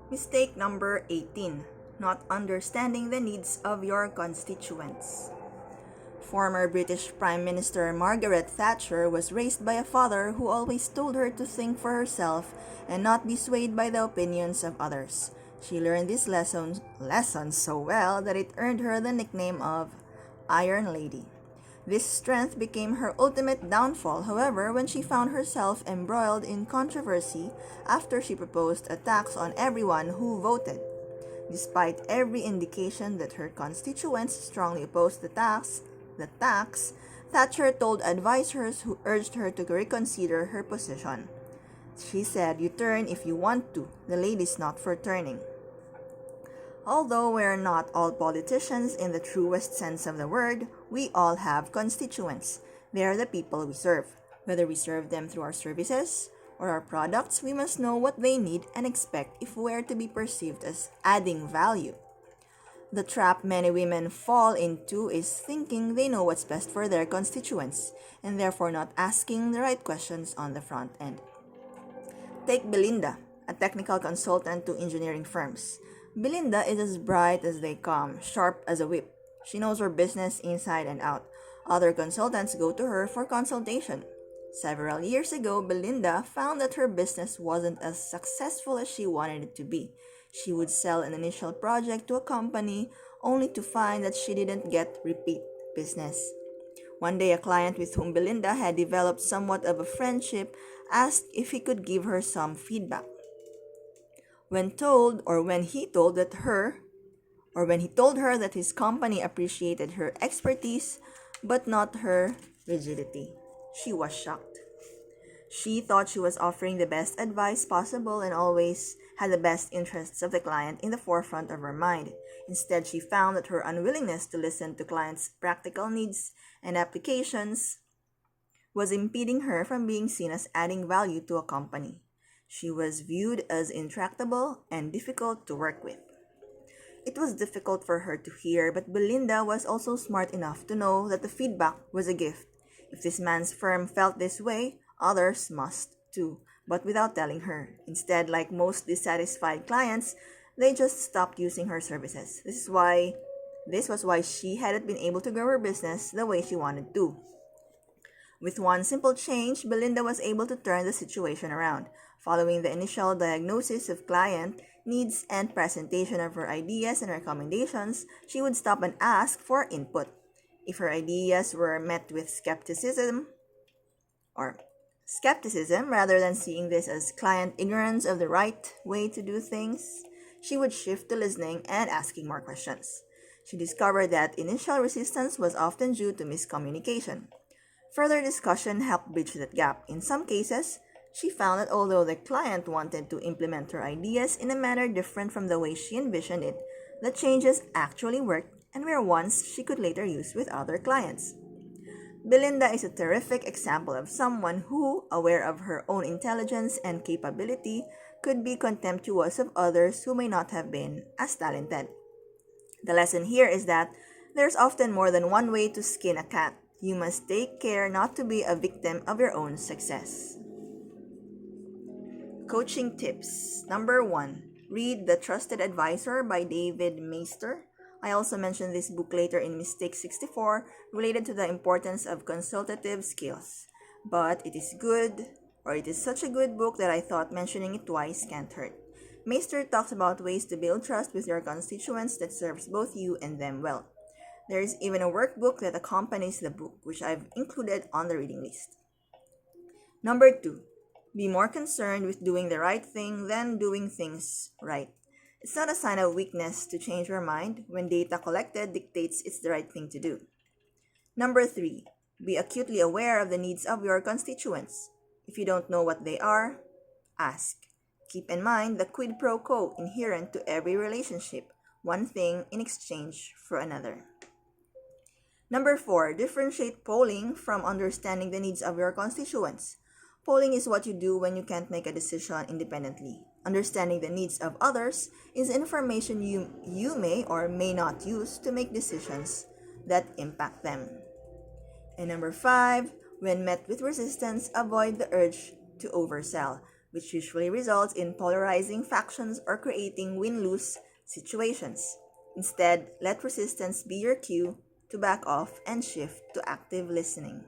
Mistake number 18. Not understanding the needs of your constituents. Former British Prime Minister Margaret Thatcher was raised by a father who always told her to think for herself and not be swayed by the opinions of others. She learned these lessons so well that it earned her the nickname of Iron Lady. This strength became her ultimate downfall, however, when she found herself embroiled in controversy after she proposed a tax on everyone who voted. Despite every indication that her constituents strongly opposed the tax, Thatcher told advisers who urged her to reconsider her position. She said, "You turn if you want to. The lady's not for turning." Although we're not all politicians in the truest sense of the word, we all have constituents. They are the people we serve. Whether we serve them through our services or our products, we must know what they need and expect if we're to be perceived as adding value. The trap many women fall into is thinking they know what's best for their constituents and therefore not asking the right questions on the front end. Take Belinda, a technical consultant to engineering firms. Belinda is as bright as they come, sharp as a whip. She knows her business inside and out. Other consultants go to her for consultation. Several years ago, Belinda found that her business wasn't as successful as she wanted it to be. She would sell an initial project to a company only to find that she didn't get repeat business. One day, a client with whom Belinda had developed somewhat of a friendship asked if he could give her some feedback. When he told her that his company appreciated her expertise but not her rigidity, she was shocked. She thought she was offering the best advice possible and always had the best interests of the client in the forefront of her mind. Instead, she found that her unwillingness to listen to clients' practical needs and applications was impeding her from being seen as adding value to a company. She was viewed as intractable and difficult to work with. It was difficult for her to hear, but Belinda was also smart enough to know that the feedback was a gift. If this man's firm felt this way, others must too, but without telling her. Instead, like most dissatisfied clients, they just stopped using her services. This was why she hadn't been able to grow her business the way she wanted to. With one simple change, Belinda was able to turn the situation around. Following the initial diagnosis of client needs and presentation of her ideas and recommendations, she would stop and ask for input. If her ideas were met with skepticism rather than seeing this as client ignorance of the right way to do things, she would shift to listening and asking more questions. She discovered that initial resistance was often due to miscommunication. Further discussion helped bridge that gap. In some cases, she found that although the client wanted to implement her ideas in a manner different from the way she envisioned it, the changes actually worked and were ones she could later use with other clients. Belinda is a terrific example of someone who, aware of her own intelligence and capability, could be contemptuous of others who may not have been as talented. The lesson here is that there's often more than one way to skin a cat. You must take care not to be a victim of your own success. Coaching tips. Number 1. Read The Trusted Advisor by David Maister. I also mentioned this book later in Mistake 64 related to the importance of consultative skills. But it is such a good book that I thought mentioning it twice can't hurt. Maister talks about ways to build trust with your constituents that serves both you and them well. There is even a workbook that accompanies the book, which I've included on the reading list. Number 2. Be more concerned with doing the right thing than doing things right. It's not a sign of weakness to change your mind when data collected dictates it's the right thing to do. Number 3. Be acutely aware of the needs of your constituents. If you don't know what they are, ask. Keep in mind the quid pro quo inherent to every relationship, one thing in exchange for another. Number 4, differentiate polling from understanding the needs of your constituents. Polling is what you do when you can't make a decision independently. Understanding the needs of others is information you may or may not use to make decisions that impact them. And number 5, when met with resistance, avoid the urge to oversell. which usually results in polarizing factions or creating win-lose situations. Instead, let resistance be your cue to back off and shift to active listening.